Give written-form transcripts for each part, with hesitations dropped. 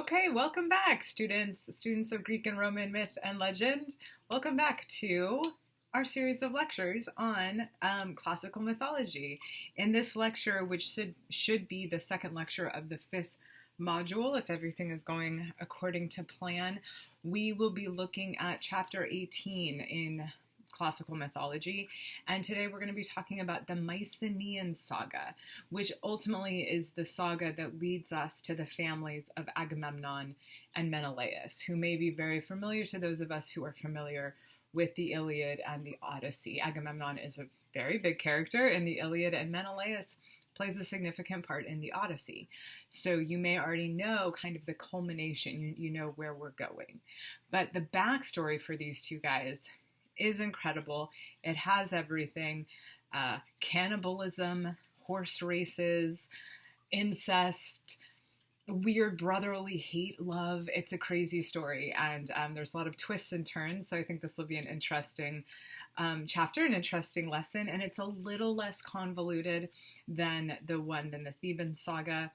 Okay, welcome back, students of Greek and Roman myth and legend. Welcome back to our series of lectures on classical mythology. In this lecture, which should be the second lecture of the fifth module, if everything is going according to plan, we will be looking at chapter 18 in classical mythology, and today we're going to be talking about the Mycenaean saga, which ultimately is the saga that leads us to the families of Agamemnon and Menelaus, who may be very familiar to those of us who are familiar with the Iliad and the Odyssey. Agamemnon is a very big character in the Iliad, and Menelaus plays a significant part in the Odyssey. So you may already know kind of the culmination, you know where we're going. But the backstory for these two guys is incredible. It has everything: cannibalism, horse races, incest, weird brotherly hate love. It's a crazy story, and there's a lot of twists and turns, so I think this will be an interesting chapter, an interesting lesson, and it's a little less convoluted than the Theban saga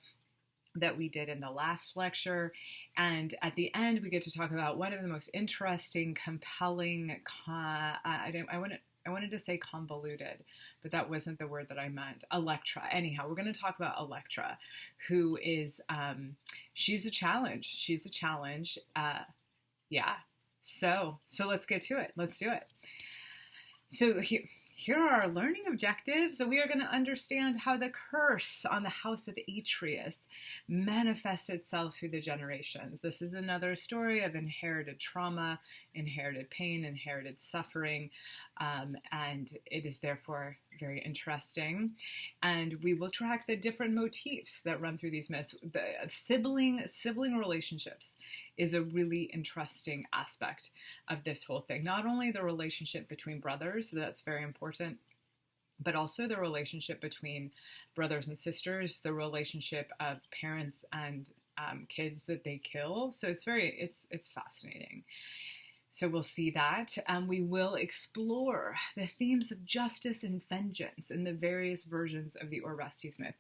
that we did in the last lecture. And at the end, we get to talk about one of the most interesting, compelling, I wanted to say convoluted, but that wasn't the word that I meant. Electra. Anyhow, we're going to talk about Electra, who is, she's a challenge. She's a challenge. Yeah. So let's get to it. Let's do it. So here are our learning objectives. So we are going to understand how the curse on the house of Atreus manifests itself through the generations. This is another story of inherited trauma, inherited pain, inherited suffering, and it is therefore very interesting. And we will track the different motifs that run through these myths. The sibling relationships is a really interesting aspect of this whole thing. Not only the relationship between brothers, so that's very important, but also the relationship between brothers and sisters, the relationship of parents and kids that they kill. So it's fascinating. So we'll see that. We will explore the themes of justice and vengeance in the various versions of the Orestes myth.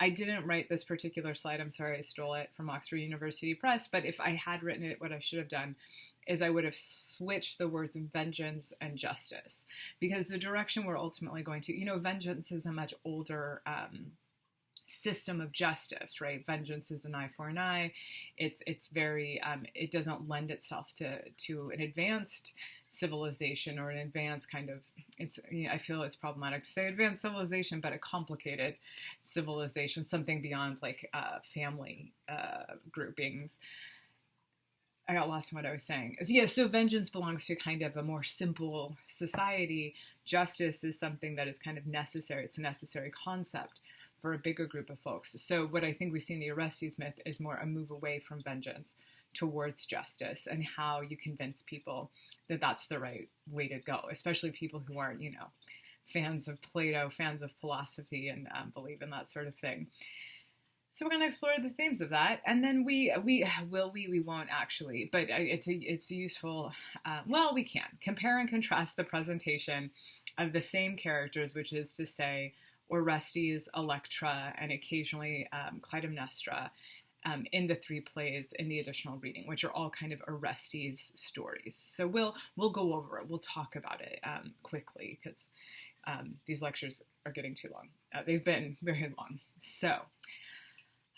I didn't write this particular slide. I'm sorry, I stole it from Oxford University Press. But if I had written it, what I should have done is I would have switched the words vengeance and justice, because the direction we're ultimately going to, vengeance is a much older system of justice, right? Vengeance is an eye for an eye. It's very, it doesn't lend itself to an advanced civilization or an advanced kind of, I feel it's problematic to say advanced civilization, but a complicated civilization, something beyond like family groupings. I got lost in what I was saying. Yeah, so vengeance belongs to kind of a more simple society. Justice is something that is kind of necessary. It's a necessary concept for a bigger group of folks. So what I think we see in the Orestes myth is more a move away from vengeance towards justice, and how you convince people that that's the right way to go, especially people who aren't, fans of Plato, fans of philosophy, and believe in that sort of thing. So we're going to explore the themes of that, and then we won't actually, but it's useful. We can compare and contrast the presentation of the same characters, which is to say Orestes, Electra, and occasionally Clytemnestra, in the three plays in the additional reading, which are all kind of Orestes stories. So we'll go over it. We'll talk about it quickly, because these lectures are getting too long. They've been very long. So.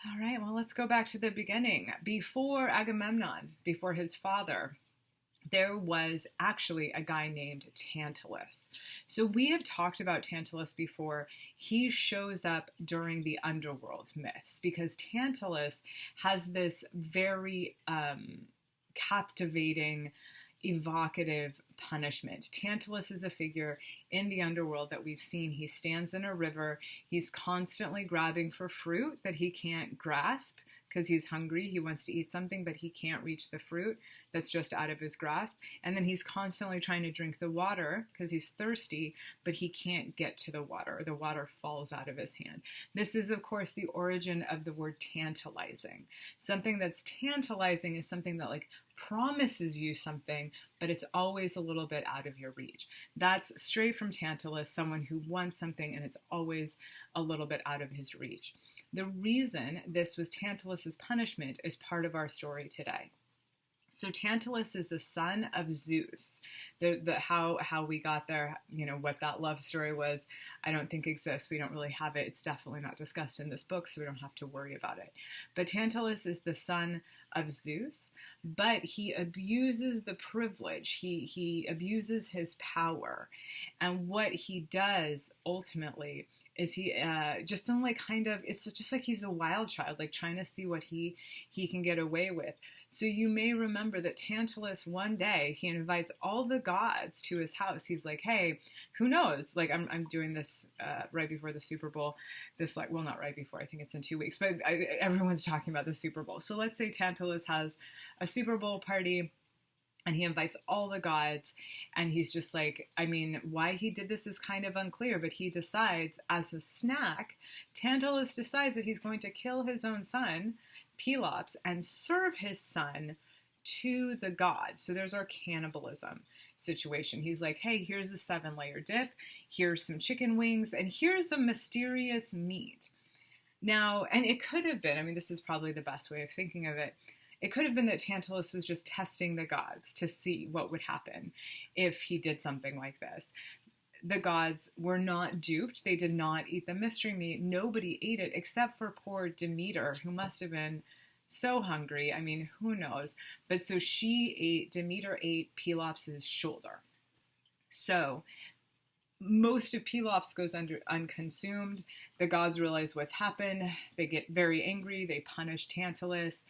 All right, well, let's go back to the beginning. Before Agamemnon, before his father, there was actually a guy named Tantalus. So we have talked about Tantalus before. He shows up during the underworld myths, because Tantalus has this very captivating, evocative punishment. Tantalus is a figure in the underworld that we've seen. He stands in a river. He's constantly grabbing for fruit that he can't grasp because he's hungry. He wants to eat something, but he can't reach the fruit that's just out of his grasp. And then he's constantly trying to drink the water because he's thirsty, but he can't get to the water. The water falls out of his hand. This is, of course, the origin of the word tantalizing. Something that's tantalizing is something that like promises you something, but it's always a little bit out of your reach. That's straight from Tantalus, someone who wants something and it's always a little bit out of his reach. The reason this was Tantalus's punishment is part of our story today. So Tantalus is the son of Zeus. How we got there, what that love story was, I don't think exists. We don't really have it. It's definitely not discussed in this book, so we don't have to worry about it. But Tantalus is the son of Zeus, but he abuses the privilege. He abuses his power. And what he does ultimately is he just in it's just like he's a wild child, like trying to see what he can get away with. So you may remember that Tantalus, one day, he invites all the gods to his house. He's like, hey, who knows? Like, I'm doing this right before the Super Bowl. Not right before, I think it's in 2 weeks, but everyone's talking about the Super Bowl. So let's say Tantalus has a Super Bowl party, and he invites all the gods, and he's just like, why he did this is kind of unclear, but he decides, as a snack, Tantalus decides that he's going to kill his own son, Pelops, and serve his son to the gods. So there's our cannibalism situation. He's like, hey, here's a 7-layer dip, here's some chicken wings, and here's some mysterious meat. Now, and it could have been, this is probably the best way of thinking of it, it could have been that Tantalus was just testing the gods to see what would happen if he did something like this. The gods were not duped. They did not eat the mystery meat. Nobody ate it except for poor Demeter, who must have been so hungry. Who knows? But so Demeter ate Pelops' shoulder. So most of Pelops goes unconsumed. The gods realize what's happened. They get very angry. They punish Tantalus.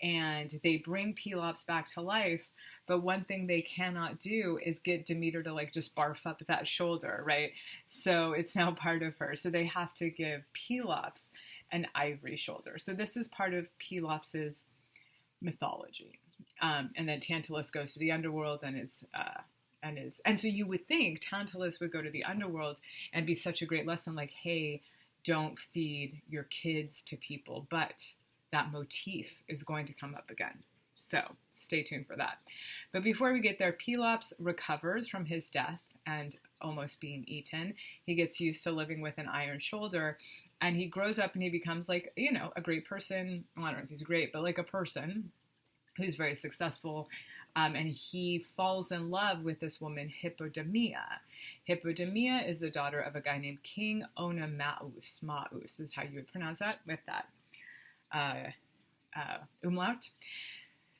And they bring Pelops back to life, but one thing they cannot do is get Demeter to just barf up that shoulder, right? So it's now part of her. So they have to give Pelops an ivory shoulder. So this is part of Pelops's mythology. And then Tantalus goes to the underworld and so you would think Tantalus would go to the underworld and be such a great lesson, like, hey, don't feed your kids to people, but that motif is going to come up again. So stay tuned for that. But before we get there, Pelops recovers from his death and almost being eaten. He gets used to living with an iron shoulder, and he grows up and he becomes a great person. Well, I don't know if he's great, but a person who's very successful. And he falls in love with this woman, Hippodamia. Hippodamia is the daughter of a guy named King Oenomaus. Maus is how you would pronounce that, with that umlaut.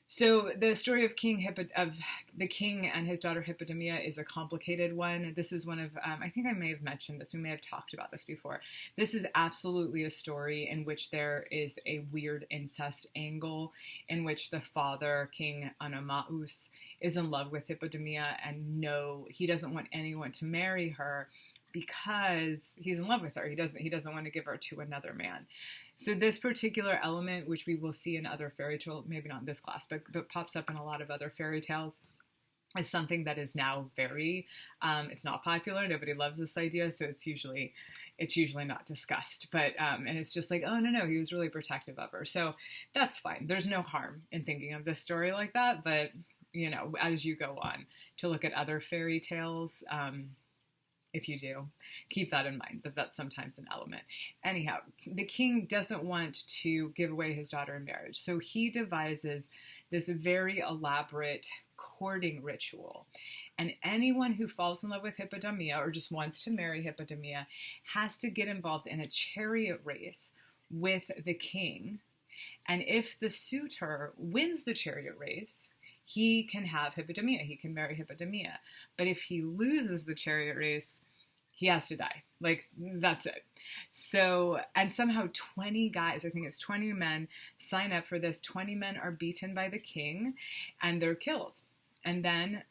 So the story of the king and his daughter Hippodamia is a complicated one. This is one of, I think I may have mentioned this, we may have talked about this before. This is absolutely a story in which there is a weird incest angle, in which the father, King Oenomaus, is in love with Hippodamia, and he doesn't want anyone to marry her because he's in love with her. He doesn't want to give her to another man. So this particular element, which we will see in other fairy tales, maybe not in this class, but pops up in a lot of other fairy tales, is something that is now very, it's not popular. Nobody loves this idea, so it's usually not discussed. But and it's just like, oh no, he was really protective of her. So that's fine. There's no harm in thinking of this story like that. But as you go on to look at other fairy tales, if you do, keep that in mind, that's sometimes an element. Anyhow, the king doesn't want to give away his daughter in marriage, so he devises this very elaborate courting ritual. And anyone who falls in love with Hippodamia or just wants to marry Hippodamia has to get involved in a chariot race with the king. And if the suitor wins the chariot race, he can have Hippodamia. He can marry Hippodamia. But if he loses the chariot race, he has to die. That's it. So, and somehow 20 guys, I think it's 20 men, sign up for this. 20 men are beaten by the king, and they're killed. And then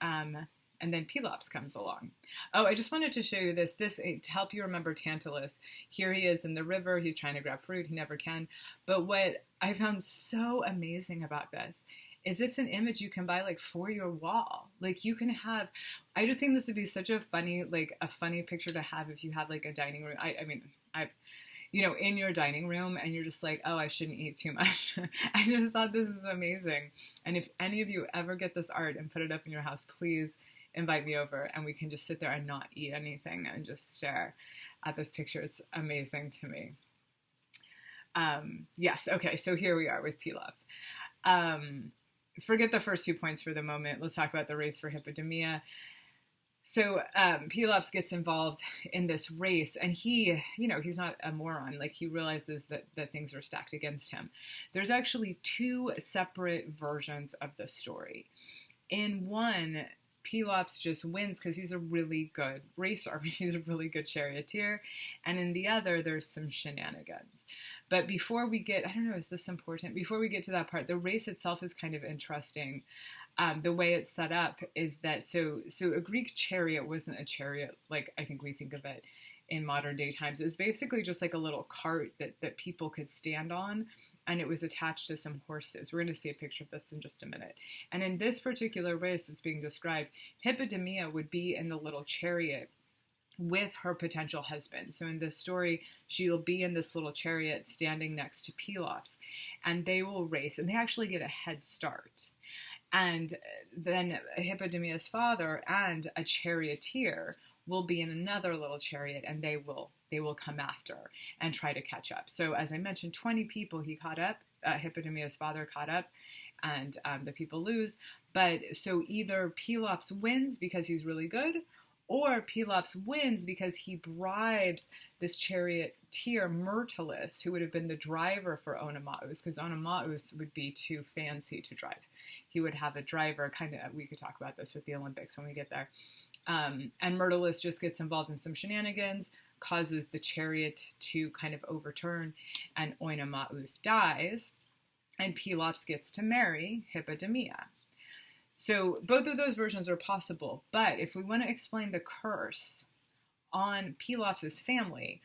Pelops comes along. Oh, I just wanted to show you this to help you remember Tantalus. Here he is in the river. He's trying to grab fruit. He never can. But what I found so amazing about this is it's an image you can buy for your wall. You can have, I just think this would be such a funny picture to have if you had a dining room. in your dining room, and you're just like, oh, I shouldn't eat too much. I just thought this is amazing. And if any of you ever get this art and put it up in your house, please invite me over, and we can just sit there and not eat anything and just stare at this picture. It's amazing to me. Yes, okay, so here we are with Pelops. Forget the first 2 points for the moment. Let's talk about the race for Hippodamia. So Pelops gets involved in this race, and he's not a moron. Like, he realizes that things are stacked against him. There's actually 2 separate versions of the story. In one, Pelops just wins because he's a really good racer. He's a really good charioteer. And in the other, there's some shenanigans. But before we get, I don't know, is this important? Before we get to that part, the race itself is kind of interesting. The way it's set up is that, so a Greek chariot wasn't a chariot like I think we think of it in modern day times. It was basically just like a little cart that people could stand on, and it was attached to some horses. We're going to see a picture of this in just a minute. And in this particular race that's being described, Hippodamia would be in the little chariot with her potential husband. So in this story, she'll be in this little chariot standing next to Pelops, and they will race, and they actually get a head start. And then Hippodamia's father and a charioteer will be in another little chariot, and they will come after and try to catch up. So as I mentioned, 20 people he caught up, Hippodamia's father caught up, and the people lose. But so either Pelops wins because he's really good, or Pelops wins because he bribes this charioteer, Myrtilus, who would have been the driver for Oenomaus, because Oenomaus would be too fancy to drive. He would have a driver, we could talk about this with the Olympics when we get there. And Myrtilus just gets involved in some shenanigans, causes the chariot to kind of overturn, and Oenomaus dies, and Pelops gets to marry Hippodamia. So both of those versions are possible, but if we want to explain the curse on Pelops' family,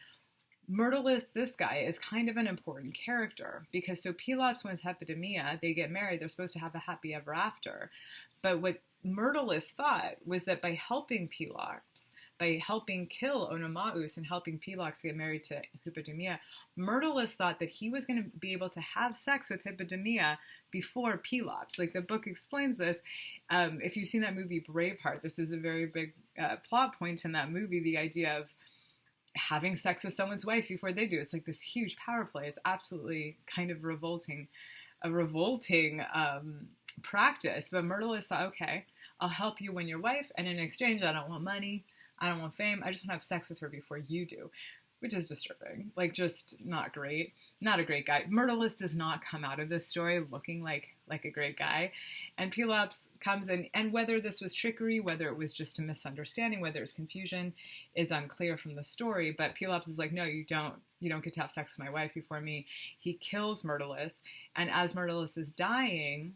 Myrtilus, this guy, is kind of an important character, because so Pelops wins Hippodamia, they get married, they're supposed to have a happy ever after. But what Myrtilus thought was that by helping Pelops, by helping kill Oenomaus and helping Pelops get married to Hippodamia, Myrtilus thought that he was going to be able to have sex with Hippodamia before Pelops. Like, the book explains this. If you've seen that movie Braveheart, this is a very big plot point in that movie, the idea of having sex with someone's wife before they do. It's like this huge power play. It's absolutely kind of a revolting practice. But Myrtilus thought, okay, I'll help you win your wife, and in exchange, I don't want money, I don't want fame, I just want to have sex with her before you do, which is disturbing. Like, just not great. Not a great guy. Myrtilus does not come out of this story looking like a great guy. And Pelops comes in, and whether this was trickery, whether it was just a misunderstanding, whether it was confusion, is unclear from the story. But Pelops is like, no, you don't get to have sex with my wife before me. He kills Myrtilus, and as Myrtilus is dying,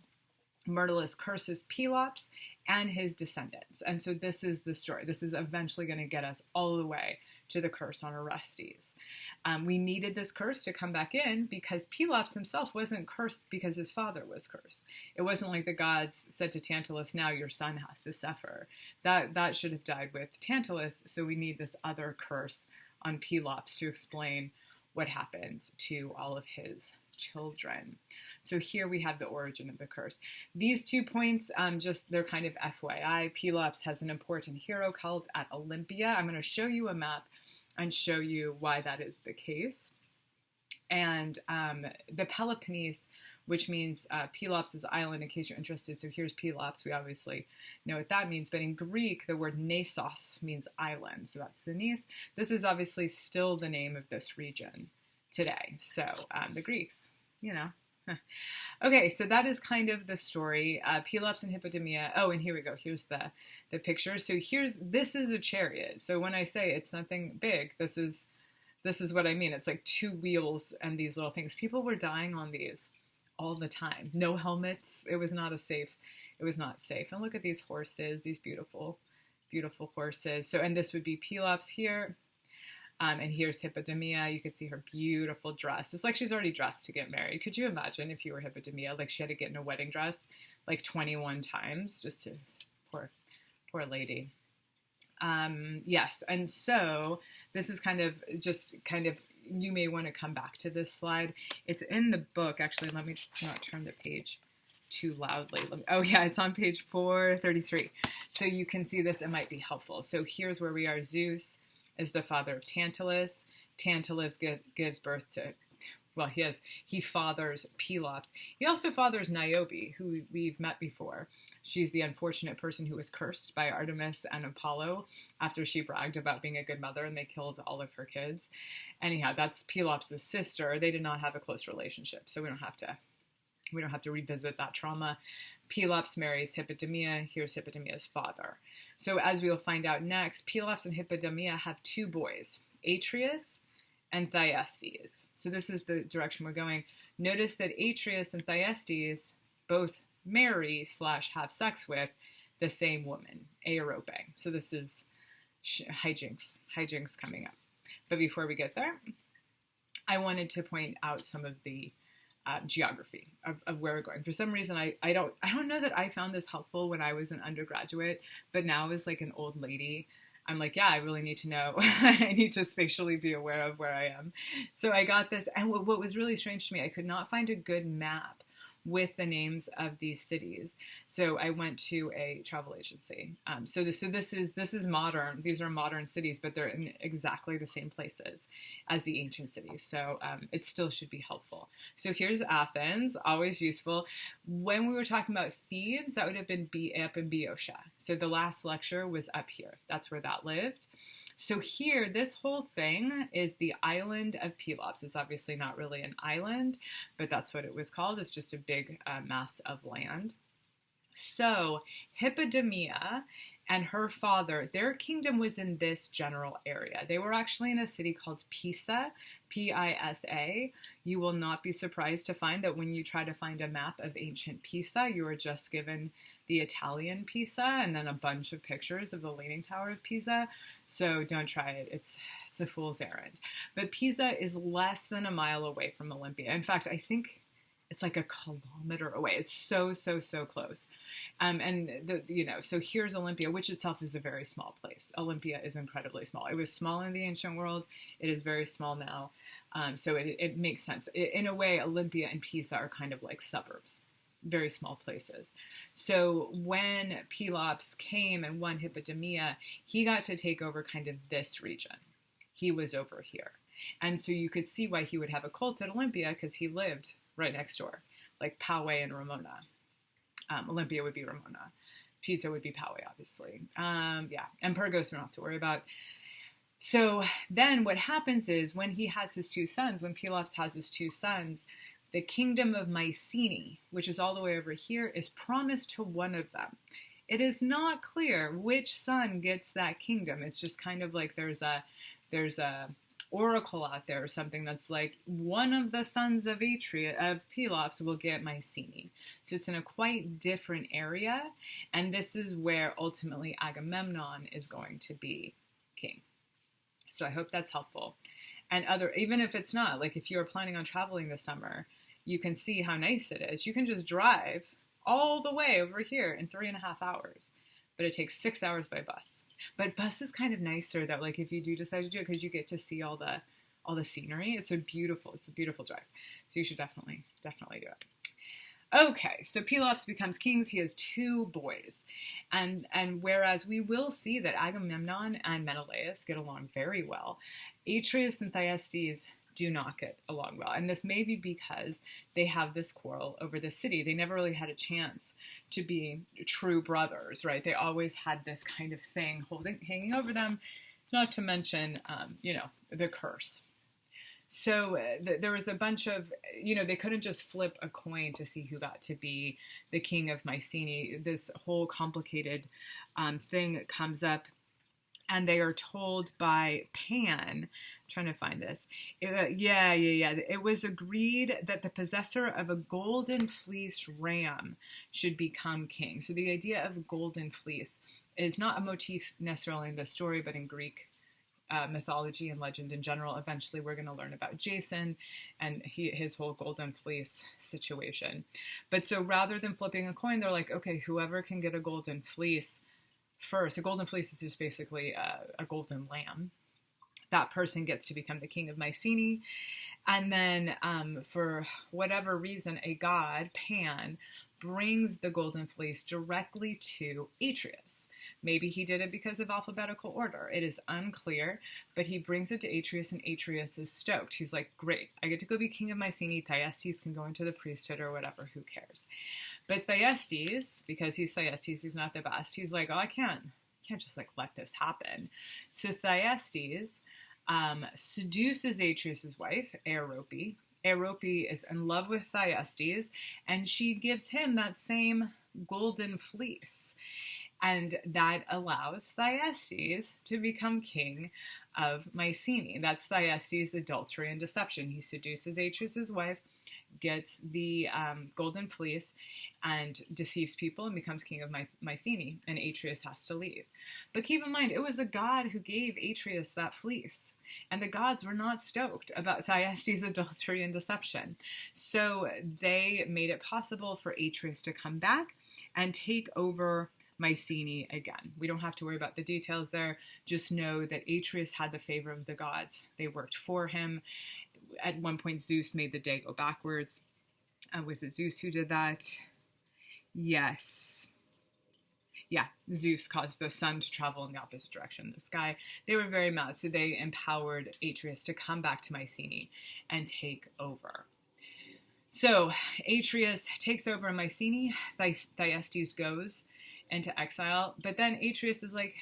Myrtilus curses Pelops and his descendants. And so this is the story. This is eventually going to get us all the way to the curse on Orestes. We needed this curse to come back in because Pelops himself wasn't cursed because his father was cursed. It wasn't like the gods said to Tantalus, now your son has to suffer. That should have died with Tantalus, so we need this other curse on Pelops to explain what happened to all of his children. So here we have the origin of the curse. These 2 points, they're kind of FYI. Pelops has an important hero cult at Olympia. I'm going to show you a map and show you why that is the case. And the Peloponnese, which means Pelops' island, in case you're interested. So here's Pelops. We obviously know what that means. But in Greek, the word Nasos means island. So that's the Nice. This is obviously still the name of this region today. So the Greeks, Okay, so that is kind of the story. Pelops and Hippodamia. Oh, and here we go. Here's the picture. So this is a chariot. So when I say it's nothing big, this is what I mean. It's like 2 wheels and these little things. People were dying on these all the time. No helmets. It was not safe. And look at these horses, these beautiful, beautiful horses. So, and this would be Pelops here. And here's Hippodamia. You could see her beautiful dress. It's like she's already dressed to get married. Could you imagine if you were Hippodamia? Like, she had to get in a wedding dress like 21 times just to, poor lady. Yes. And so this is kind of you may want to come back to this slide. It's in the book. Actually, let me not turn the page too loudly. Oh yeah, it's on page 433. So you can see this, it might be helpful. So here's where we are. Zeus is the father of Tantalus. Tantalus gives birth to, well, he fathers Pelops. He also fathers Niobe, who we've met before. She's the unfortunate person who was cursed by Artemis and Apollo after she bragged about being a good mother, and they killed all of her kids. Anyhow, that's Pelops' sister. They did not have a close relationship, so we don't have to revisit that trauma. Pelops marries Hippodamia. Here's Hippodamia's father. So as we'll find out next, Pelops and Hippodamia have two boys, Atreus and Thyestes. So this is the direction we're going. Notice that Atreus and Thyestes both marry / have sex with the same woman, Aerope. So this is hijinks coming up. But before we get there, I wanted to point out some of the geography of where we're going. For some reason, I don't know that I found this helpful when I was an undergraduate, but now as like an old lady, I'm like, yeah, I really need to know. I need to spatially be aware of where I am. So I got this, and what was really strange to me, I could not find a good map with the names of these cities. So I went to a travel agency. So this is modern. These are modern cities, but they're in exactly the same places as the ancient cities. So it still should be helpful. So here's Athens, always useful. When we were talking about Thebes, that would have been up in Boeotia. So the last lecture was up here. That's where that lived. So here, this whole thing is the island of Pelops. It's obviously not really an island, but that's what it was called. It's just a big mass of land. So Hippodamia and her father, their kingdom was in this general area. They were actually in a city called Pisa, Pisa. You will not be surprised to find that when you try to find a map of ancient Pisa, you are just given the Italian Pisa and then a bunch of pictures of the Leaning Tower of Pisa. So don't try it. It's a fool's errand. But Pisa is less than a mile away from Olympia. In fact, I think it's like a kilometer away. It's so close. So here's Olympia, which itself is a very small place. Olympia is incredibly small. It was small in the ancient world. It is very small now. So it makes sense. In a way, Olympia and Pisa are kind of like suburbs, very small places. So when Pelops came and won Hippodamia, he got to take over kind of this region. He was over here. And so you could see why he would have a cult at Olympia, because he lived right next door, like Poway and Ramona. Olympia would be Ramona. Pisa would be Poway, obviously. And Pergos we don't have to worry about. So then what happens is when he has his two sons, when Pelops has his two sons, the kingdom of Mycenae, which is all the way over here, is promised to one of them. It is not clear which son gets that kingdom. It's just kind of like there's a oracle out there or something that's like one of the sons of Pelops will get Mycenae. So it's in a quite different area, and this is where ultimately Agamemnon is going to be king. So I hope that's helpful. And even if it's not, like if you're planning on traveling this summer, you can see how nice it is. You can just drive all the way over here in 3.5 hours, but it takes 6 hours by bus. But bus is kind of nicer though, like if you do decide to do it, because you get to see all the scenery. It's a beautiful drive. So you should definitely do it. Okay, so Pelops becomes king. He has two boys. And whereas we will see that Agamemnon and Menelaus get along very well, Atreus and Thyestes do not get along well. And this may be because they have this quarrel over the city. They never really had a chance to be true brothers, right? They always had this kind of thing hanging over them, not to mention, the curse. So there was a bunch of, they couldn't just flip a coin to see who got to be the king of Mycenae. This whole complicated thing comes up, and they are told by Pan, trying to find this. It was agreed that the possessor of a golden fleeced ram should become king. So the idea of a golden fleece is not a motif necessarily in the story, but in Greek mythology and legend in general. Eventually we're going to learn about Jason and his whole golden fleece situation. But so rather than flipping a coin, they're like, okay, whoever can get a golden fleece first. A golden fleece is just basically a golden lamb. that person gets to become the king of Mycenae. And then for whatever reason, a god, Pan, brings the golden fleece directly to Atreus. Maybe he did it because of alphabetical order. It is unclear, but he brings it to Atreus, and Atreus is stoked. He's like, great, I get to go be king of Mycenae. Thyestes can go into the priesthood or whatever, who cares? But Thyestes, because he's Thyestes, he's not the best. He's like, oh, I can't just like let this happen. So Thyestes seduces Atreus' wife, Aerope. Aerope is in love with Thyestes, and she gives him that same golden fleece. And that allows Thyestes to become king of Mycenae. That's Thyestes' adultery and deception. He seduces Atreus' wife, gets the golden fleece, and deceives people and becomes king of Mycenae, and Atreus has to leave. But keep in mind, it was a god who gave Atreus that fleece, and the gods were not stoked about Thyestes' adultery and deception. So they made it possible for Atreus to come back and take over Mycenae again. We don't have to worry about the details there. Just know that Atreus had the favor of the gods. They worked for him. At one point, Zeus made the day go backwards. Was it Zeus who did that? Yes. Yeah, Zeus caused the sun to travel in the opposite direction in the sky. They were very mad, so they empowered Atreus to come back to Mycenae and take over. So Atreus takes over Mycenae. Thyestes goes into exile, but then Atreus is like,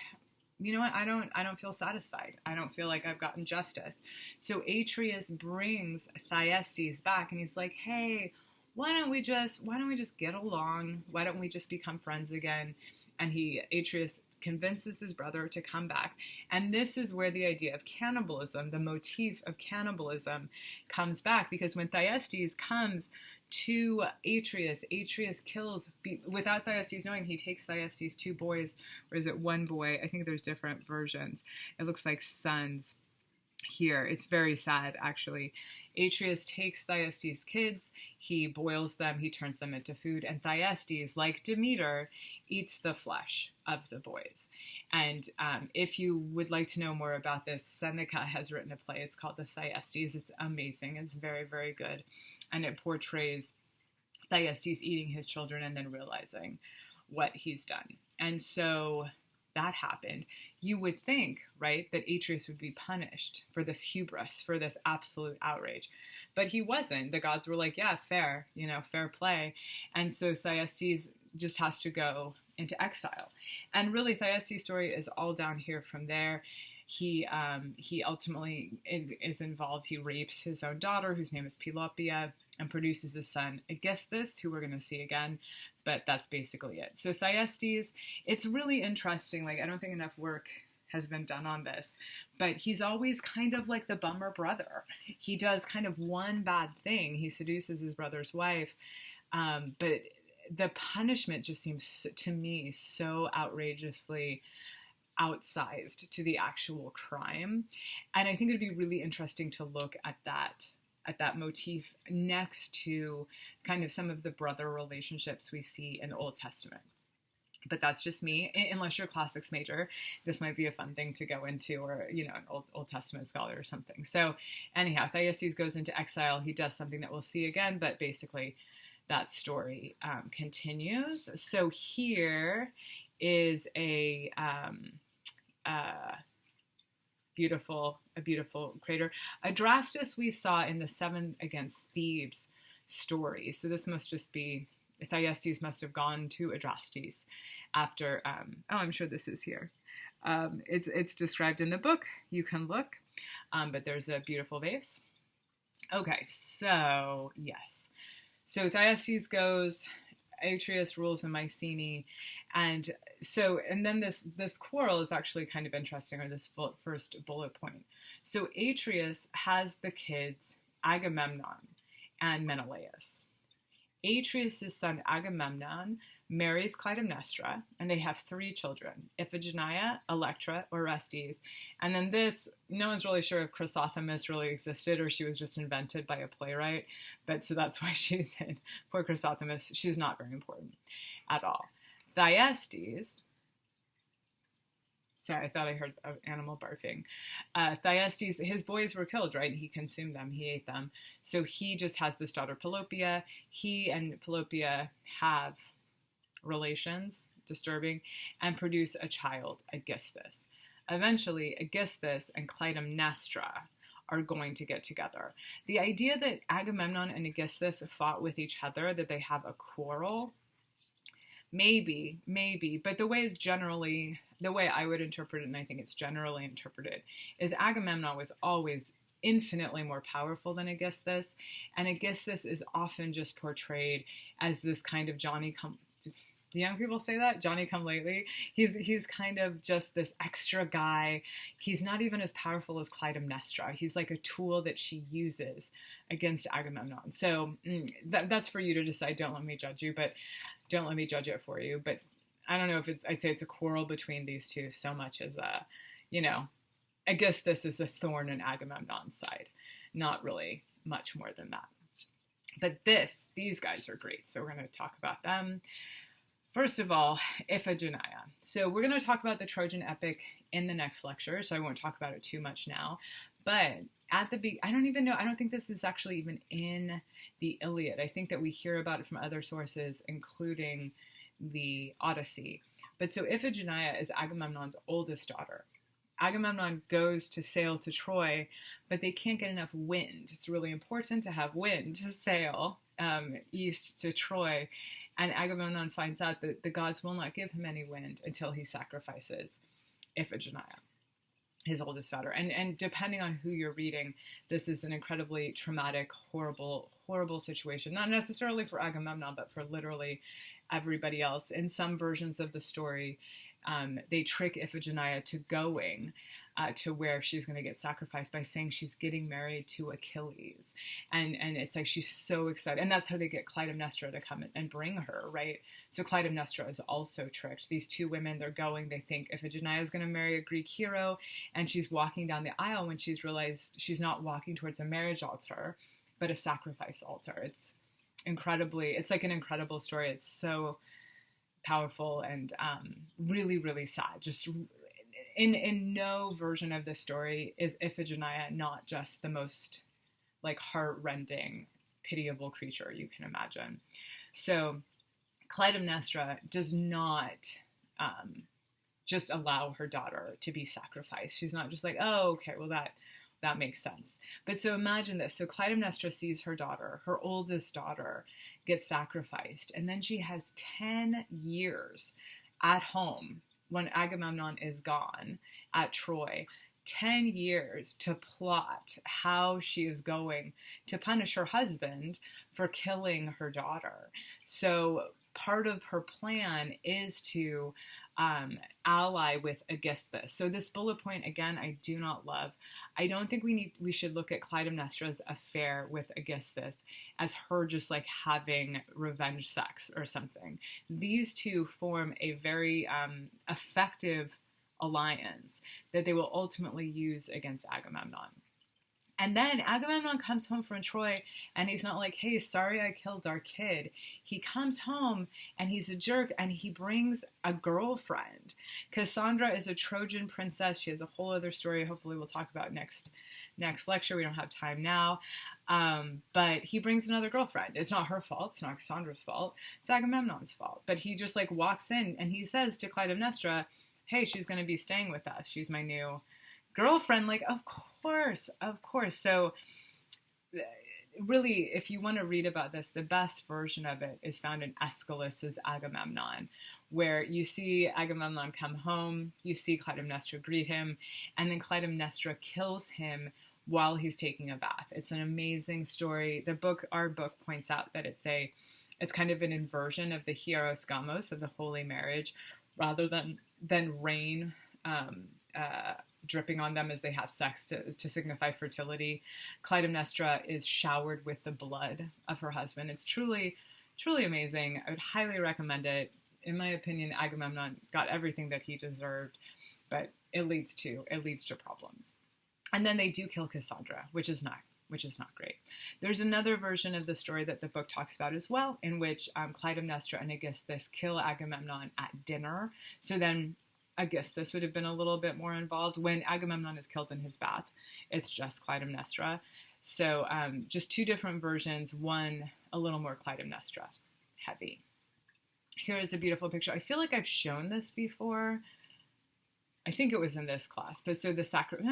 you know what, I don't feel satisfied. I don't feel like I've gotten justice. So Atreus brings Thyestes back, and he's like, hey, why don't we just get along? Why don't we just become friends again? And Atreus convinces his brother to come back. And this is where the idea of cannibalism, the motif of cannibalism, comes back, because when Thyestes comes to Atreus kills, without Thyestes knowing, he takes Thyestes' two boys, or is it one boy? I think there's different versions. It looks like sons here. It's very sad, actually. Atreus takes Thyestes' kids, he boils them, he turns them into food, and Thyestes, like Demeter, eats the flesh of the boys. And if you would like to know more about this, Seneca has written a play. It's called The Thyestes. It's amazing. It's very, very good. And it portrays Thyestes eating his children and then realizing what he's done. And so that happened. You would think, right, that Atreus would be punished for this hubris, for this absolute outrage. But he wasn't. The gods were like, yeah, fair, fair play. And so Thyestes just has to go into exile. And really, Thyestes' story is all down here from there. He ultimately is involved. He rapes his own daughter, whose name is Pelopia, and produces a son, Aegisthus, who we're going to see again. But that's basically it. So Thyestes, it's really interesting. Like, I don't think enough work has been done on this, but he's always kind of like the bummer brother. He does kind of one bad thing. He seduces his brother's wife, but the punishment just seems to me so outrageously outsized to the actual crime. And I think it'd be really interesting to look at that motif next to kind of some of the brother relationships we see in the Old Testament. But that's just me. Unless you're a classics major, this might be a fun thing to go into, or, an Old Testament scholar or something. So anyhow, Thyestes goes into exile. He does something that we'll see again, but basically that story continues. So here is a beautiful crater. Adrastus we saw in the 7 against Thebes story. So this must just be, Thyestes must have gone to Adrastus after, I'm sure this is here. It's described in the book. You can look, but there's a beautiful vase. Okay, so yes. So Thyestes goes, Atreus rules in Mycenae, and then this quarrel is actually kind of interesting, or this first bullet point. So Atreus has the kids Agamemnon and Menelaus. Atreus' son Agamemnon marries Clytemnestra, and they have 3 children, Iphigenia, Electra, Orestes. And then no one's really sure if Chrysothemis really existed or she was just invented by a playwright, but so that's why she's in. Poor Chrysothemis, she's not very important at all. Thyestes, Sorry, I thought I heard an animal barfing. Thyestes, his boys were killed, right? He consumed them, he ate them. So he just has this daughter, Pelopia. He and Pelopia have relations, disturbing, and produce a child, Aegisthus. Eventually, Aegisthus and Clytemnestra are going to get together. The idea that Agamemnon and Aegisthus fought with each other, that they have a quarrel, maybe, but the way I would interpret it, and I think it's generally interpreted, is Agamemnon was always infinitely more powerful than Aegisthus, and Aegisthus is often just portrayed as this kind of Johnny come. Do young people say that? Johnny come lately? He's kind of just this extra guy. He's not even as powerful as Clytemnestra. He's like a tool that she uses against Agamemnon. So that's for you to decide. Don't let me judge you, but don't let me judge it for you. But I don't know if I'd say it's a quarrel between these two so much as, I guess this is a thorn in Agamemnon's side. Not really much more than that. But these guys are great. So we're going to talk about them. First of all, Iphigenia. So we're going to talk about the Trojan epic in the next lecture, so I won't talk about it too much now. But I don't think this is actually even in the Iliad. I think that we hear about it from other sources, including the Odyssey. But so Iphigenia is Agamemnon's oldest daughter. Agamemnon goes to sail to Troy, but they can't get enough wind. It's really important to have wind to sail east to Troy. And Agamemnon finds out that the gods will not give him any wind until he sacrifices Iphigenia, his oldest daughter. And depending on who you're reading, this is an incredibly traumatic, horrible, horrible situation. Not necessarily for Agamemnon, but for literally everybody else. In some versions of the story, they trick Iphigenia to going to where she's going to get sacrificed by saying she's getting married to Achilles. And it's like she's so excited. And that's how they get Clytemnestra to come and bring her, right? So Clytemnestra is also tricked. These two women, they're going, they think Iphigenia is going to marry a Greek hero. And she's walking down the aisle when she's realized she's not walking towards a marriage altar, but a sacrifice altar. It's like an incredible story. It's so powerful and really, really sad. Just in no version of this story is Iphigenia not just the most like heart-rending, pitiable creature you can imagine. So Clytemnestra does not just allow her daughter to be sacrificed. She's not just like, oh, okay, well that makes sense. But so imagine this. So Clytemnestra sees her daughter, her oldest daughter, get sacrificed. And then she has 10 years at home when Agamemnon is gone at Troy. 10 years to plot how she is going to punish her husband for killing her daughter. So part of her plan is to ally with Aegisthus. So this bullet point, again, I do not love. I don't think we should look at Clytemnestra's affair with Aegisthus as her just like having revenge sex or something. These two form a very effective alliance that they will ultimately use against Agamemnon. And then Agamemnon comes home from Troy and he's not like, hey, sorry I killed our kid. He comes home and he's a jerk and he brings a girlfriend. Cassandra is a Trojan princess. She has a whole other story. Hopefully we'll talk about next lecture. We don't have time now. But he brings another girlfriend. It's not her fault. It's not Cassandra's fault. It's Agamemnon's fault. But he just like walks in and he says to Clytemnestra, hey, she's going to be staying with us. She's my new girlfriend. Like, of course. So really, if you want to read about this, the best version of it is found in Aeschylus's Agamemnon, where you see Agamemnon come home, you see Clytemnestra greet him, and then Clytemnestra kills him while he's taking a bath. It's an amazing story. Our book points out that it's kind of an inversion of the hieros gamos, of the holy marriage, rather than rain dripping on them as they have sex to signify fertility. Clytemnestra is showered with the blood of her husband. It's truly, truly amazing. I would highly recommend it. In my opinion, Agamemnon got everything that he deserved, but it leads to problems. And then they do kill Cassandra, which is not great. There's another version of the story that the book talks about as well, in which Clytemnestra and Aegisthus kill Agamemnon at dinner. So then Aegisthus would have been a little bit more involved. When Agamemnon is killed in his bath, it's just Clytemnestra. So just two different versions, one a little more Clytemnestra heavy. Here is a beautiful picture. I feel like I've shown this before. I think it was in this class, but so the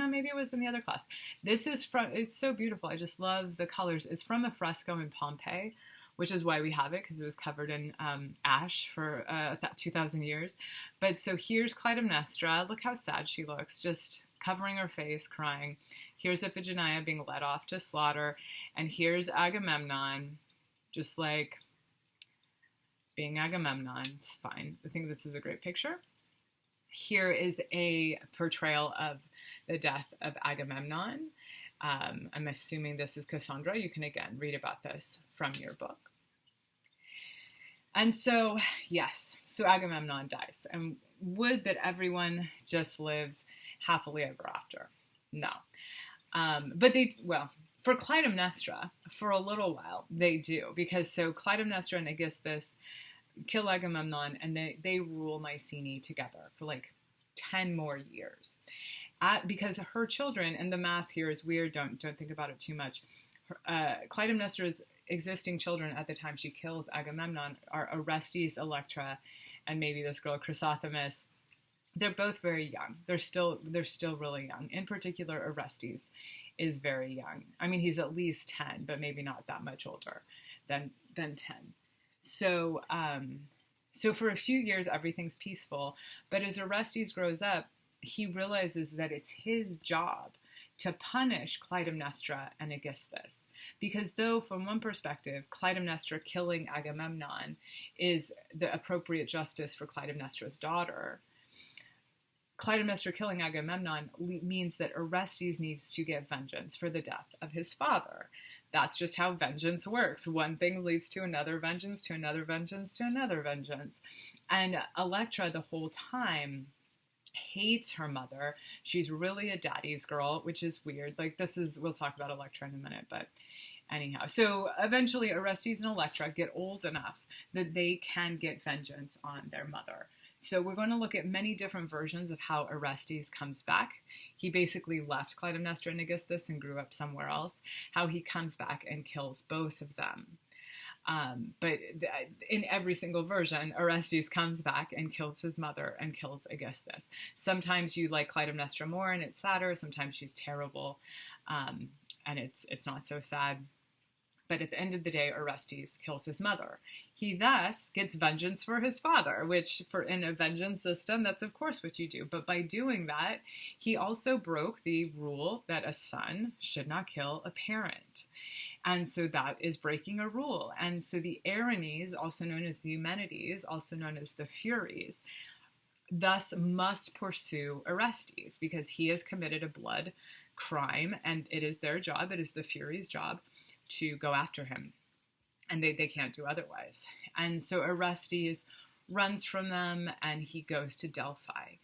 maybe it was in the other class. This is from, it's so beautiful. I just love the colors. It's from a fresco in Pompeii, which is why we have it, because it was covered in ash for 2,000 years. But so here's Clytemnestra. Look how sad she looks, just covering her face, crying. Here's Iphigenia being led off to slaughter. And here's Agamemnon, just like being Agamemnon. It's fine. I think this is a great picture. Here is a portrayal of the death of Agamemnon. I'm assuming this is Cassandra. You can, again, read about this from your book. And so, yes, so Agamemnon dies. And would that everyone just lives happily ever after? No. But for Clytemnestra, for a little while, they do. Because so Clytemnestra and Aegisthus kill Agamemnon, and they rule Mycenae together for like 10 more years. Because her children, and the math here is weird, don't think about it too much. Clytemnestra's existing children at the time she kills Agamemnon are Orestes, Electra, and maybe this girl Chrysothemis. They're both very young. They're still really young. In particular, Orestes is very young. I mean, he's at least 10, but maybe not that much older than 10. So for a few years, everything's peaceful. But as Orestes grows up, he realizes that it's his job to punish Clytemnestra and Aegisthus. Because though, from one perspective, Clytemnestra killing Agamemnon is the appropriate justice for Clytemnestra's daughter, Clytemnestra killing Agamemnon means that Orestes needs to get vengeance for the death of his father. That's just how vengeance works. One thing leads to another vengeance, to another vengeance, to another vengeance. And Electra, the whole time, hates her mother. She's really a daddy's girl, which is weird. Like, we'll talk about Electra in a minute, but anyhow. So eventually Orestes and Electra get old enough that they can get vengeance on their mother. So we're going to look at many different versions of how Orestes comes back. He basically left Clytemnestra and Aegisthus and grew up somewhere else. How he comes back and kills both of them. But in every single version, Orestes comes back and kills his mother and kills Aegisthus. Sometimes you like Clytemnestra more and it's sadder. Sometimes she's terrible and it's not so sad. But at the end of the day, Orestes kills his mother. He thus gets vengeance for his father, which in a vengeance system, that's of course what you do. But by doing that, he also broke the rule that a son should not kill a parent. And so that is breaking a rule. And so the Erinyes, also known as the Eumenides, also known as the Furies, thus must pursue Orestes because he has committed a blood crime and it is their job, it is the Furies' job to go after him, and they can't do otherwise. And so Orestes runs from them and he goes to Delphi.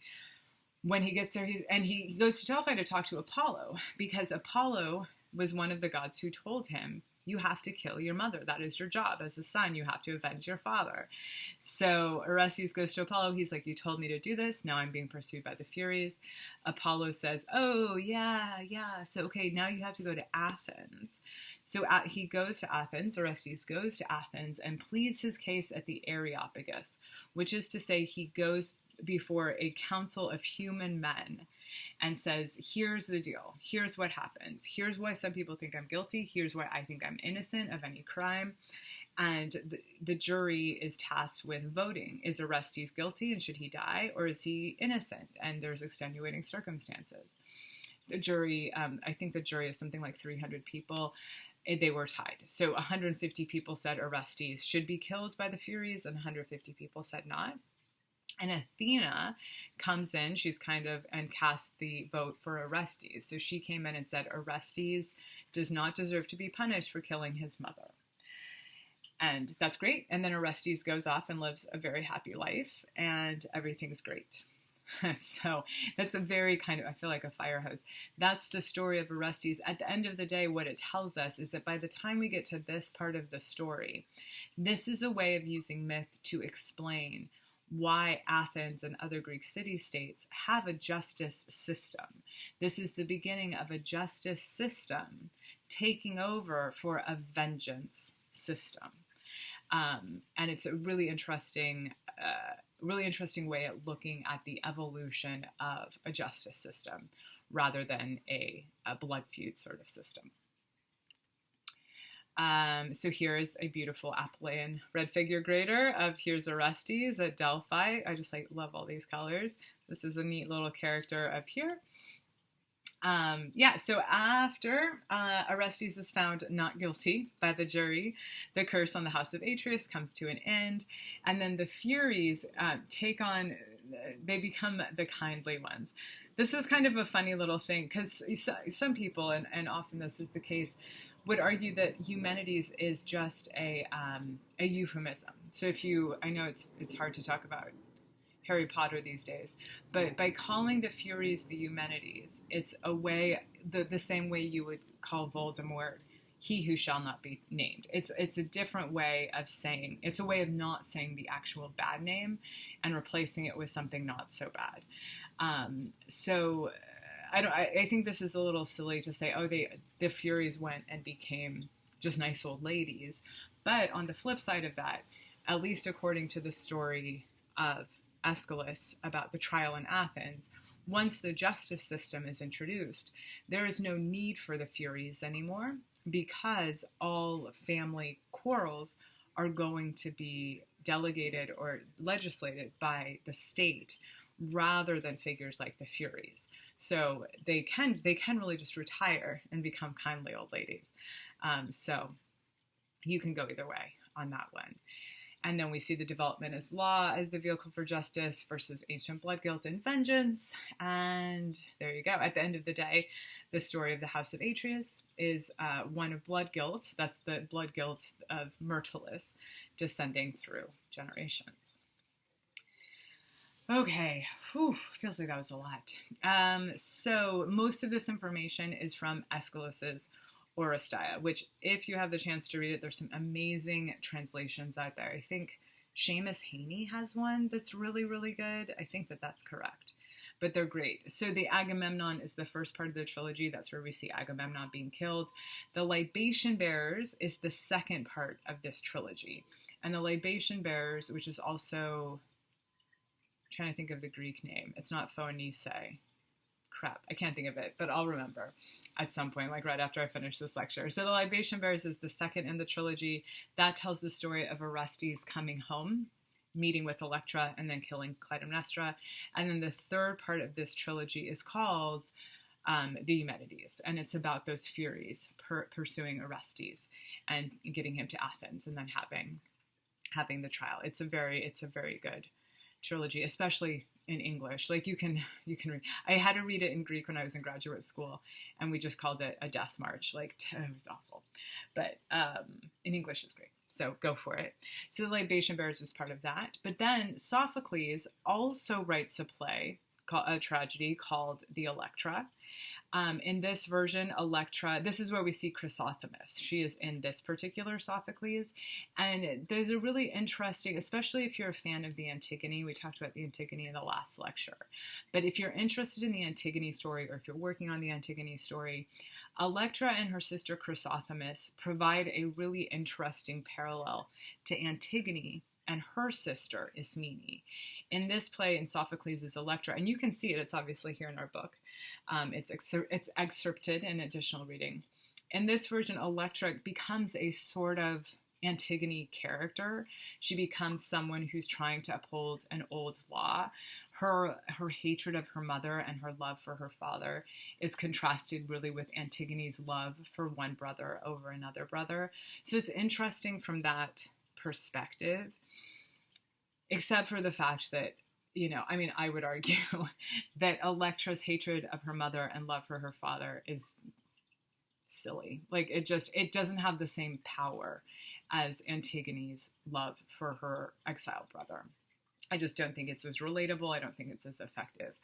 When he gets there, he goes to Delphi to talk to Apollo, because Apollo was one of the gods who told him, you have to kill your mother. That is your job. As a son, you have to avenge your father. So Orestes goes to Apollo. He's like, you told me to do this. Now I'm being pursued by the Furies. Apollo says, oh, yeah. So, okay, now you have to go to Athens. So he goes to Athens. Orestes goes to Athens and pleads his case at the Areopagus, which is to say he goes before a council of human men and says, here's the deal. Here's what happens. Here's why some people think I'm guilty. Here's why I think I'm innocent of any crime. And the jury is tasked with voting. Is Orestes guilty and should he die? Or is he innocent and there's extenuating circumstances? The jury, I think the jury is something like 300 people. They were tied. So 150 people said Orestes should be killed by the Furies and 150 people said not. And Athena comes in, and casts the vote for Orestes. So she came in and said, Orestes does not deserve to be punished for killing his mother. And that's great. And then Orestes goes off and lives a very happy life, and everything's great. So that's a very I feel like a fire hose. That's the story of Orestes. At the end of the day, what it tells us is that by the time we get to this part of the story, this is a way of using myth to explain why Athens and other Greek city-states have a justice system. This is the beginning of a justice system taking over for a vengeance system. And it's a really interesting way at looking at the evolution of a justice system rather than a blood feud sort of system. So here is a beautiful Apuleian red figure grader of here's Orestes at Delphi. I just love all these colors. This is a neat little character up here. So after Orestes is found not guilty by the jury, the curse on the house of Atreus comes to an end, and then the Furies they become the kindly ones. This is kind of a funny little thing, because some people, and often this is the case, would argue that Eumenides is just a euphemism. So I know it's hard to talk about Harry Potter these days, but by calling the Furies the Eumenides, it's a way, the same way you would call Voldemort he who shall not be named. It's a different way of saying, it's a way of not saying the actual bad name and replacing it with something not so bad. I think this is a little silly to say, the Furies went and became just nice old ladies. But on the flip side of that, at least according to the story of Aeschylus about the trial in Athens, once the justice system is introduced, there is no need for the Furies anymore, because all family quarrels are going to be delegated or legislated by the state rather than figures like the Furies. So they can really just retire and become kindly old ladies. So you can go either way on that one. And then we see the development as law as the vehicle for justice versus ancient blood guilt and vengeance. And there you go. At the end of the day, the story of the House of Atreus is one of blood guilt. That's the blood guilt of Myrtilus descending through generations. Okay, feels like that was a lot. So most of this information is from Aeschylus's Oresteia, which, if you have the chance to read it, there's some amazing translations out there. I think Seamus Heaney has one that's really, really good. I think that's correct. But they're great. So the Agamemnon is the first part of the trilogy. That's where we see Agamemnon being killed. The Libation Bearers is the second part of this trilogy. And the Libation Bearers, which is also, I'm trying to think of the Greek name. It's not Phoenice. Crap, I can't think of it, but I'll remember at some point, like right after I finish this lecture. So the Libation Bearers is the second in the trilogy. That tells the story of Orestes coming home, meeting with Electra, and then killing Clytemnestra. And then the third part of this trilogy is called the Eumenides, and it's about those Furies pursuing Orestes and getting him to Athens, and then having the trial. It's a very good trilogy, especially in English. Like you can read. I had to read it in Greek when I was in graduate school, and we just called it a death march. It was awful, but in English it's great. So go for it. So the Libation Bearers is part of that. But then Sophocles also writes a tragedy called the Electra. In this version, Electra, this is where we see Chrysothemis. She is in this particular Sophocles. And there's a really interesting, especially if you're a fan of the Antigone, we talked about the Antigone in the last lecture. But if you're interested in the Antigone story, or if you're working on the Antigone story, Electra and her sister Chrysothemis provide a really interesting parallel to Antigone and her sister Ismene. In this play, in Sophocles' Electra, and you can see it, it's obviously here in our book. It's excerpted in additional reading. In this version, Electra becomes a sort of Antigone character. She becomes someone who's trying to uphold an old law. Her hatred of her mother and her love for her father is contrasted really with Antigone's love for one brother over another brother. So it's interesting from that perspective, except for the fact that, I would argue that Electra's hatred of her mother and love for her father is silly. It doesn't have the same power as Antigone's love for her exiled brother. I just don't think it's as relatable. I don't think it's as effective.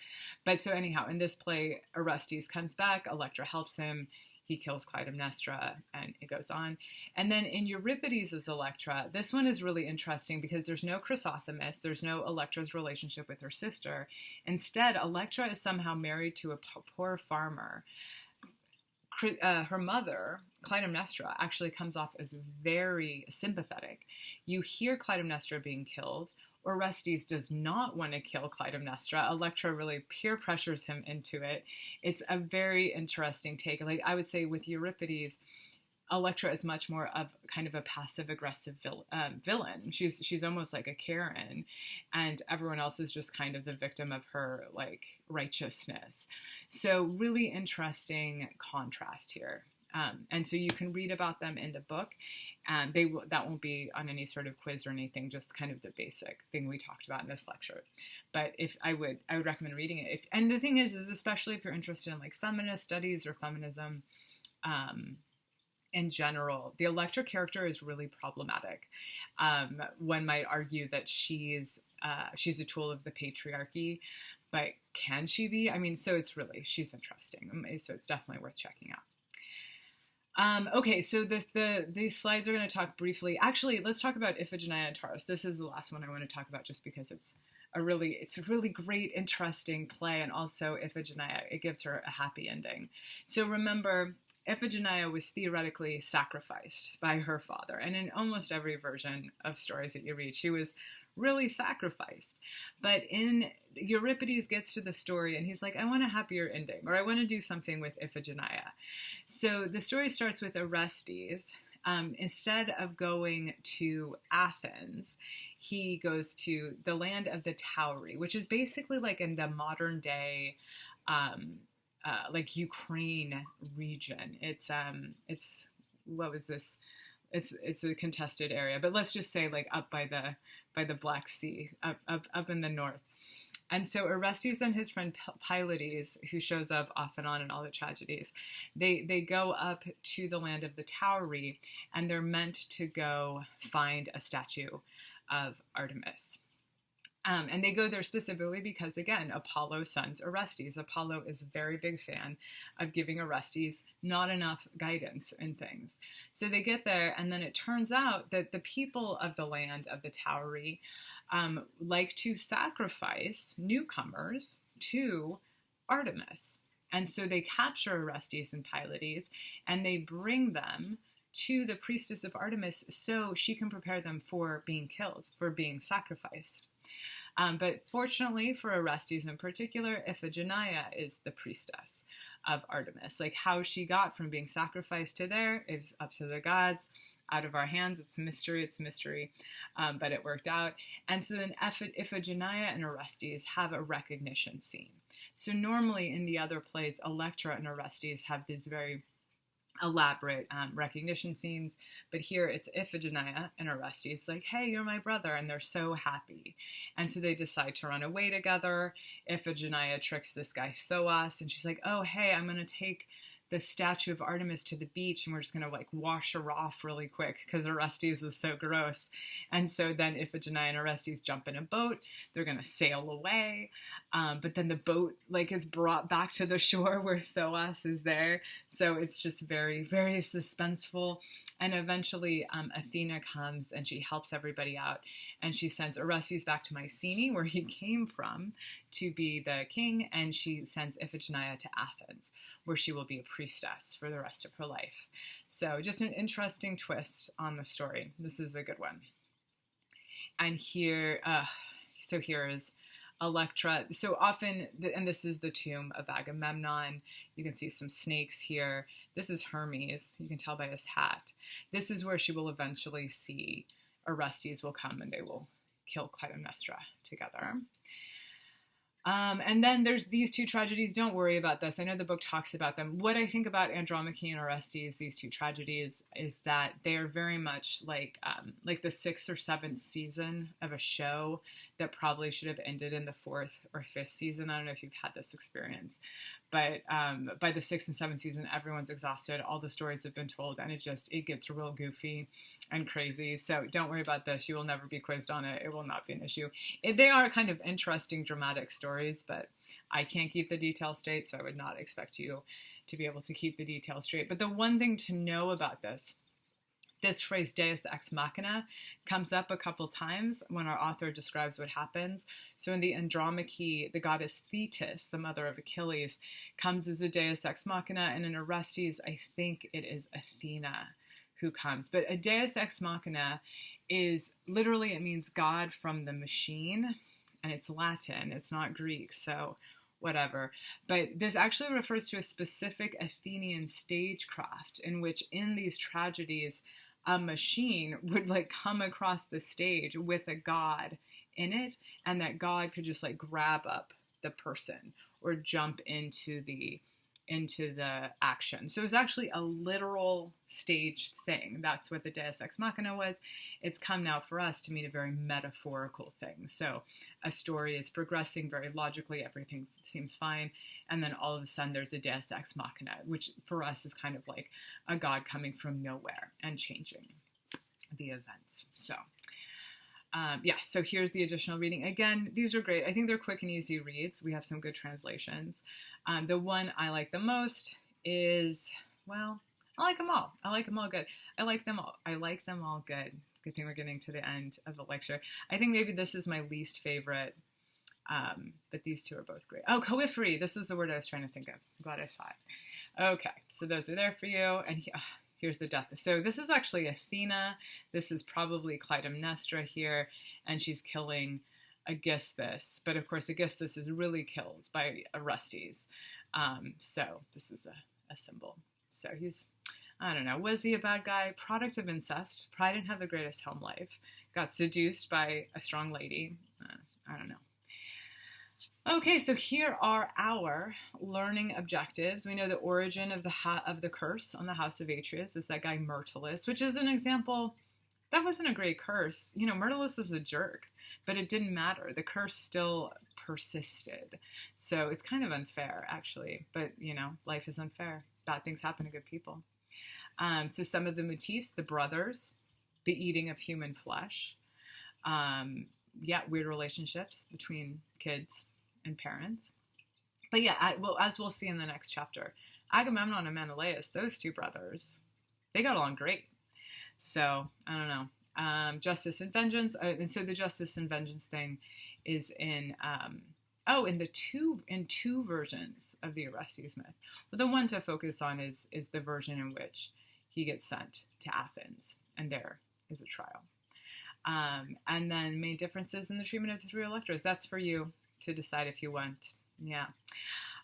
But so anyhow, in this play, Orestes comes back. Electra helps him. he kills Clytemnestra, and it goes on. And then in Euripides as Electra, this one is really interesting because there's no Chrysothemis, there's no Electra's relationship with her sister. Instead, Electra is somehow married to a poor farmer. Her mother, Clytemnestra, actually comes off as very sympathetic. You hear Clytemnestra being killed. Orestes does not want to kill Clytemnestra. Electra really peer pressures him into it. It's a very interesting take. Like, I would say with Euripides, Electra is much more of kind of a passive-aggressive villain. She's almost like a Karen, and everyone else is just kind of the victim of her, like, righteousness. So really interesting contrast here. And so you can read about them in the book, and that won't be on any sort of quiz or anything, just kind of the basic thing we talked about in this lecture. But I would recommend reading it. And the thing is especially if you're interested in like feminist studies or feminism, in general, the Electra character is really problematic. One might argue that she's a tool of the patriarchy, but can she be? I mean, so she's interesting. So it's definitely worth checking out. Okay, so these slides are going to talk briefly. Actually, let's talk about Iphigenia and Taurus. This is the last one I want to talk about just because it's a really great, interesting play, and also Iphigenia, it gives her a happy ending. So remember, Iphigenia was theoretically sacrificed by her father, and in almost every version of stories that you read, she was really sacrificed. But in Euripides gets to the story and he's like, I want a happier ending, or I want to do something with Iphigenia. So the story starts with Orestes. Instead of going to Athens, he goes to the land of the Tauri, which is basically like in the modern day, like Ukraine region. It's what was this? It's a contested area, but let's just say like up by the Black Sea, up in the north. And so Orestes and his friend Pylades, who shows up off and on in all the tragedies, they go up to the land of the Tauri, and they're meant to go find a statue of Artemis. And they go there specifically because, again, Apollo sends Orestes. Apollo is a very big fan of giving Orestes not enough guidance in things. So they get there, and then it turns out that the people of the land of the Tauri like to sacrifice newcomers to Artemis. And so they capture Orestes and Pylades, and they bring them to the priestess of Artemis so she can prepare them for being killed, for being sacrificed. But fortunately for Orestes in particular, Iphigenia is the priestess of Artemis. Like how she got from being sacrificed to there is up to the gods. Out of our hands, it's mystery, but it worked out. And so then Iphigenia and Orestes have a recognition scene. So normally in the other plays, Electra and Orestes have these very elaborate recognition scenes, but here it's Iphigenia and Orestes like, hey, you're my brother, and they're so happy. And so they decide to run away together. Iphigenia tricks this guy Thoas, and she's like, oh, hey, I'm going to take the statue of Artemis to the beach, and we're just going to like wash her off really quick because Orestes was so gross. And so then Iphigenia and Orestes jump in a boat. They're going to sail away. But then the boat like is brought back to the shore where Thoas is there. So it's just very, very suspenseful. And eventually Athena comes and she helps everybody out. And she sends Orestes back to Mycenae, where he came from, to be the king. And she sends Iphigenia to Athens, where she will be a priestess for the rest of her life. So just an interesting twist on the story. This is a good one. And here is Electra. So often, and this is the tomb of Agamemnon. You can see some snakes here. This is Hermes. You can tell by his hat. This is where she will eventually see Orestes will come and they will kill Clytemnestra together. And then there's these two tragedies. Don't worry about this. I know the book talks about them. What I think about Andromache and Orestes, these two tragedies, is that they are very much like the 6th or 7th season of a show that probably should have ended in the 4th or 5th season. I don't know if you've had this experience, but by the 6th and 7th season, everyone's exhausted. All the stories have been told, and it gets real goofy and crazy. So don't worry about this. You will never be quizzed on it. It will not be an issue. They are kind of interesting, dramatic stories, but I can't keep the details straight, so I would not expect you to be able to keep the details straight. But the one thing to know about this phrase deus ex machina comes up a couple times when our author describes what happens. So in the Andromache, the goddess Thetis, the mother of Achilles, comes as a deus ex machina, and in Orestes, I think it is Athena who comes. But a deus ex machina is literally, it means God from the machine, and it's Latin, it's not Greek, so whatever. But this actually refers to a specific Athenian stagecraft in which in these tragedies, a machine would like come across the stage with a god in it, and that god could just like grab up the person or jump into the action. So it was actually a literal stage thing. That's what the deus ex machina was. It's come now for us to mean a very metaphorical thing. So a story is progressing very logically, everything seems fine, and then all of a sudden there's a deus ex machina, which for us is kind of like a god coming from nowhere and changing the events. So so here's the additional reading. Again, these are great. I think they're quick and easy reads. We have some good translations. The one I like the most is, well, I like them all. I like them all good. I like them all good. Good thing we're getting to the end of the lecture. I think maybe this is my least favorite, but these two are both great. Oh, coiffery. This is the word I was trying to think of. I'm glad I saw it. Okay, so those are there for you. And here's the death. So this is actually Athena. This is probably Clytemnestra here, and she's killing Aegisthus. But of course, Aegisthus is really killed by Orestes. So this is a symbol. So he's, I don't know, was he a bad guy? Product of incest. Probably didn't have the greatest home life. Got seduced by a strong lady. I don't know. Okay, so here are our learning objectives. We know the origin of the curse on the house of Atreus is that guy Myrtilus, which is an example. That wasn't a great curse. Myrtilus is a jerk, but it didn't matter. The curse still persisted. So it's kind of unfair, actually. But, life is unfair. Bad things happen to good people. So some of the motifs, the brothers, the eating of human flesh, weird relationships between kids and parents. But as we'll see in the next chapter, Agamemnon and Menelaus, those two brothers, they got along great. So, I don't know. Justice and vengeance. And so the justice and vengeance thing is in two versions of the Orestes myth. But the one to focus on is the version in which he gets sent to Athens, and there is a trial. And then main differences in the treatment of the three Electras. That's for you to decide if you want. Yeah.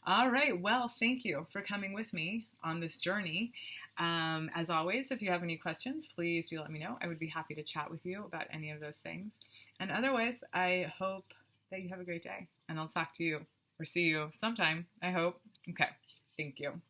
All right. Well, thank you for coming with me on this journey. As always, if you have any questions, please do let me know. I would be happy to chat with you about any of those things. And otherwise, I hope that you have a great day, and I'll talk to you or see you sometime, I hope. Okay. Thank you.